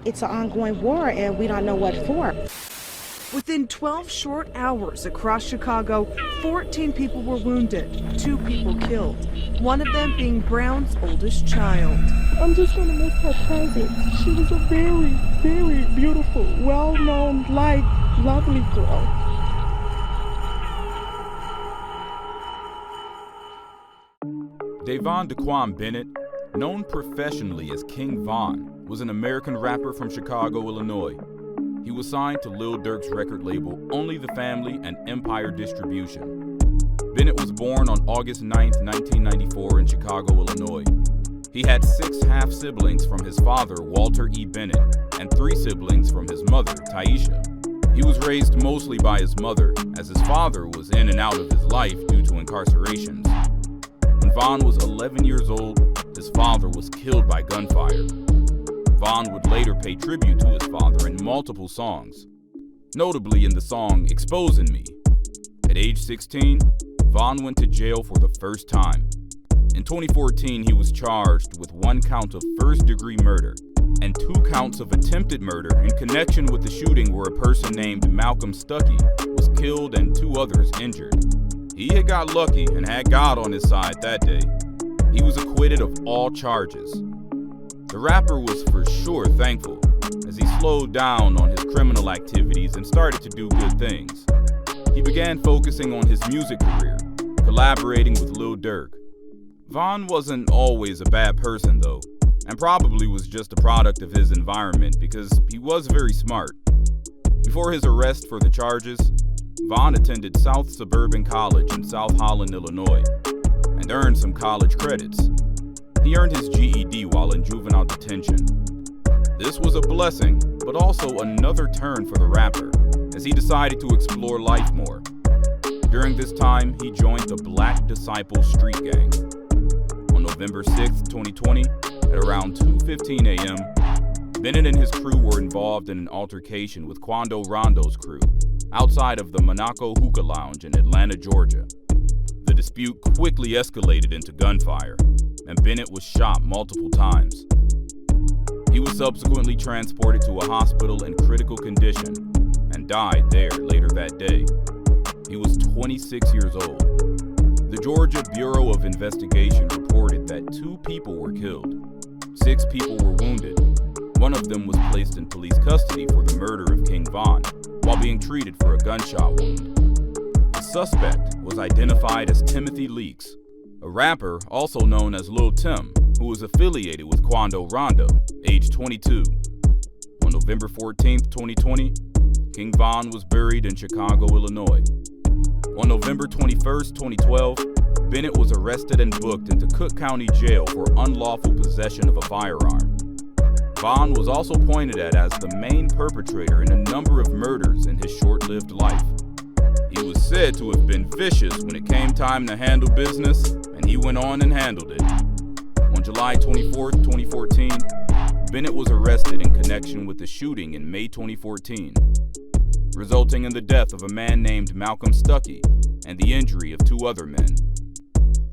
It's an ongoing war, and we don't know what for. Within 12 short hours across Chicago, 14 people were wounded, 2 people killed, one of them being Brown's oldest child. I'm just going to miss her presence. She was a very, very beautiful, well-known, lovely girl. Dayvon Daquan Bennett, known professionally as King Von, was an American rapper from Chicago, Illinois. He was signed to Lil Durk's record label Only the Family and Empire Distribution. Bennett was born on August 9, 1994 in Chicago, Illinois. He had 6 half-siblings from his father, Walter E. Bennett, and 3 siblings from his mother, Taesha. He was raised mostly by his mother, as his father was in and out of his life due to incarcerations. When Von was 11 years old, his father was killed by gunfire. Von would later pay tribute to his father in multiple songs, notably in the song Exposing Me. At age 16, Von went to jail for the first time. In 2014, he was charged with 1 count of first-degree murder and 2 counts of attempted murder in connection with the shooting where a person named Malcolm Stuckey was killed and 2 others injured. He had got lucky and had God on his side that day. He was acquitted of all charges. The rapper was for sure thankful, as he slowed down on his criminal activities and started to do good things. He began focusing on his music career, collaborating with Lil Durk. Von wasn't always a bad person though, and probably was just a product of his environment because he was very smart. Before his arrest for the charges, Von attended South Suburban College in South Holland, Illinois, and earned some college credits. He earned his GED while in juvenile detention. This was a blessing, but also another turn for the rapper, as he decided to explore life more. During this time, he joined the Black Disciple Street Gang. On November 6, 2020, at around 2:15 a.m., Bennett and his crew were involved in an altercation with Quando Rondo's crew outside of the Monaco Hookah Lounge in Atlanta, Georgia. The dispute quickly escalated into gunfire, and Bennett was shot multiple times. He was subsequently transported to a hospital in critical condition and died there later that day. He was 26 years old. The Georgia Bureau of Investigation reported that 2 people were killed. 6 people were wounded. One of them was placed in police custody for the murder of King Von while being treated for a gunshot wound. The suspect was identified as Timothy Leaks, a rapper also known as Lil Tim, who was affiliated with Quando Rondo, age 22. On November 14, 2020, King Von was buried in Chicago, Illinois. On November 21, 2012, Bennett was arrested and booked into Cook County Jail for unlawful possession of a firearm. Von was also pointed at as the main perpetrator in a number of murders in his short-lived life. He was said to have been vicious when it came time to handle business, and he went on and handled it. On July 24, 2014, Bennett was arrested in connection with the shooting in May 2014, resulting in the death of a man named Malcolm Stuckey and the injury of 2 other men.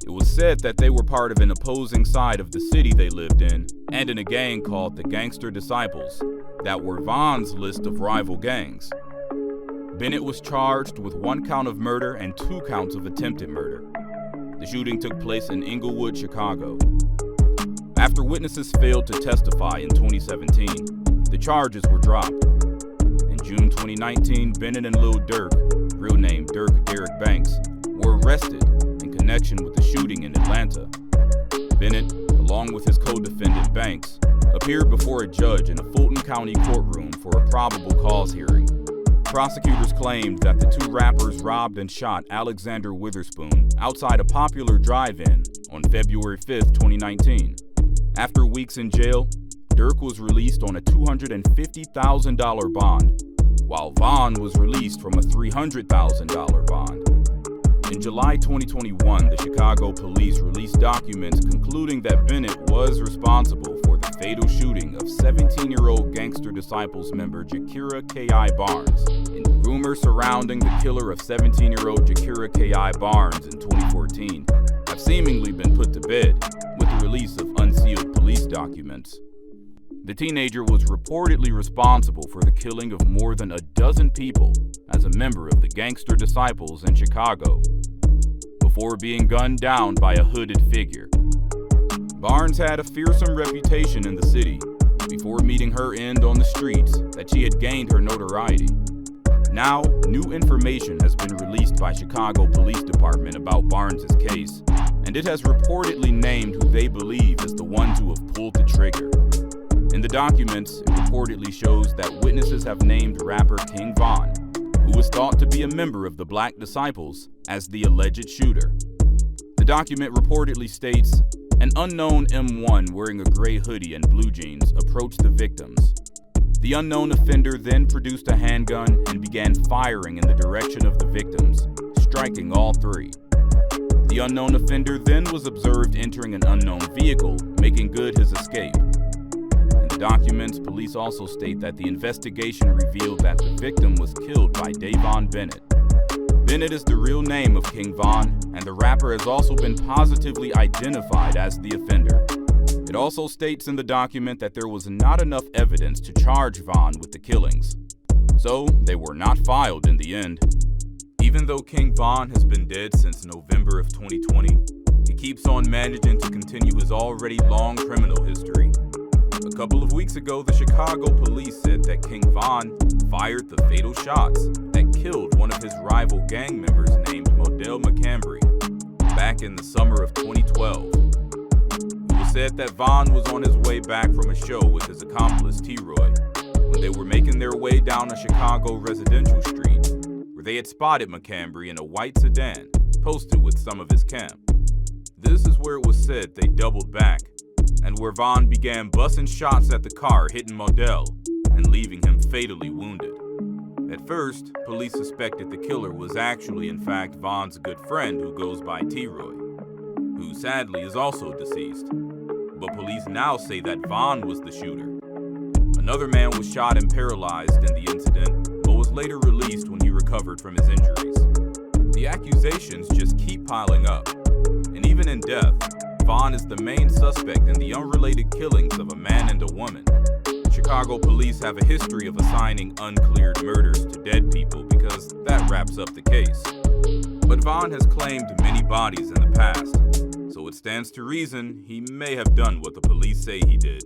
It was said that they were part of an opposing side of the city they lived in and in a gang called the Gangster Disciples that were Von's list of rival gangs. Bennett was charged with 1 count of murder and 2 counts of attempted murder. The shooting took place in Inglewood, Chicago. After witnesses failed to testify in 2017, the charges were dropped. In June 2019, Bennett and Lil Durk, real name Durk Derek Banks, were arrested in connection with the shooting in Atlanta. Bennett, along with his co-defendant Banks, appeared before a judge in a Fulton County courtroom for a probable cause hearing. Prosecutors claimed that the 2 rappers robbed and shot Alexander Witherspoon outside a popular drive-in on February 5, 2019. After weeks in jail, Durk was released on a $250,000 bond, while Von was released from a $300,000 bond. In July 2021, the Chicago police released documents concluding that Bennett was responsible for the fatal shooting of 17-year-old Gangster Disciples member Jakira K.I. Barnes. And rumors surrounding the killer of 17-year-old Jakira K.I. Barnes in 2014 have seemingly been put to bed with the release of unsealed police documents. The teenager was reportedly responsible for the killing of more than a dozen people as a member of the Gangster Disciples in Chicago, before being gunned down by a hooded figure. Barnes had a fearsome reputation in the city before meeting her end on the streets that she had gained her notoriety. Now, new information has been released by Chicago Police Department about Barnes' case, and it has reportedly named who they believe is the one to have pulled the trigger. In the documents, it reportedly shows that witnesses have named rapper King Von, who is thought to be a member of the Black Disciples, as the alleged shooter. The document reportedly states, an unknown M1 wearing a gray hoodie and blue jeans approached the victims. The unknown offender then produced a handgun and began firing in the direction of the victims, striking all three. The unknown offender then was observed entering an unknown vehicle, making good his escape. In the documents, police also state that the investigation revealed that the victim was killed by Dayvon Bennett. Bennett is the real name of King Von, and the rapper has also been positively identified as the offender. It also states in the document that there was not enough evidence to charge Von with the killings, so they were not filed in the end. Even though King Von has been dead since November of 2020, he keeps on managing to continue his already long criminal history. A couple of weeks ago, the Chicago police said that King Von fired the fatal shots that killed one of his rival gang members named Modell McCambry back in the summer of 2012. It was said that Von was on his way back from a show with his accomplice T-Roy when they were making their way down a Chicago residential street, where they had spotted McCambry in a white sedan posted with some of his camp. This is where it was said they doubled back, and where Von began busting shots at the car, hitting Modell and leaving him fatally wounded. At first, police suspected the killer was actually in fact Von's good friend who goes by T-Roy, who sadly is also deceased. But police now say that Von was the shooter. Another man was shot and paralyzed in the incident, but was later released when he recovered from his injuries. The accusations just keep piling up, and even in death, Von is the main suspect in the unrelated killings of a man and a woman. Chicago police have a history of assigning uncleared murders to dead people because that wraps up the case. But Von has claimed many bodies in the past, so it stands to reason he may have done what the police say he did.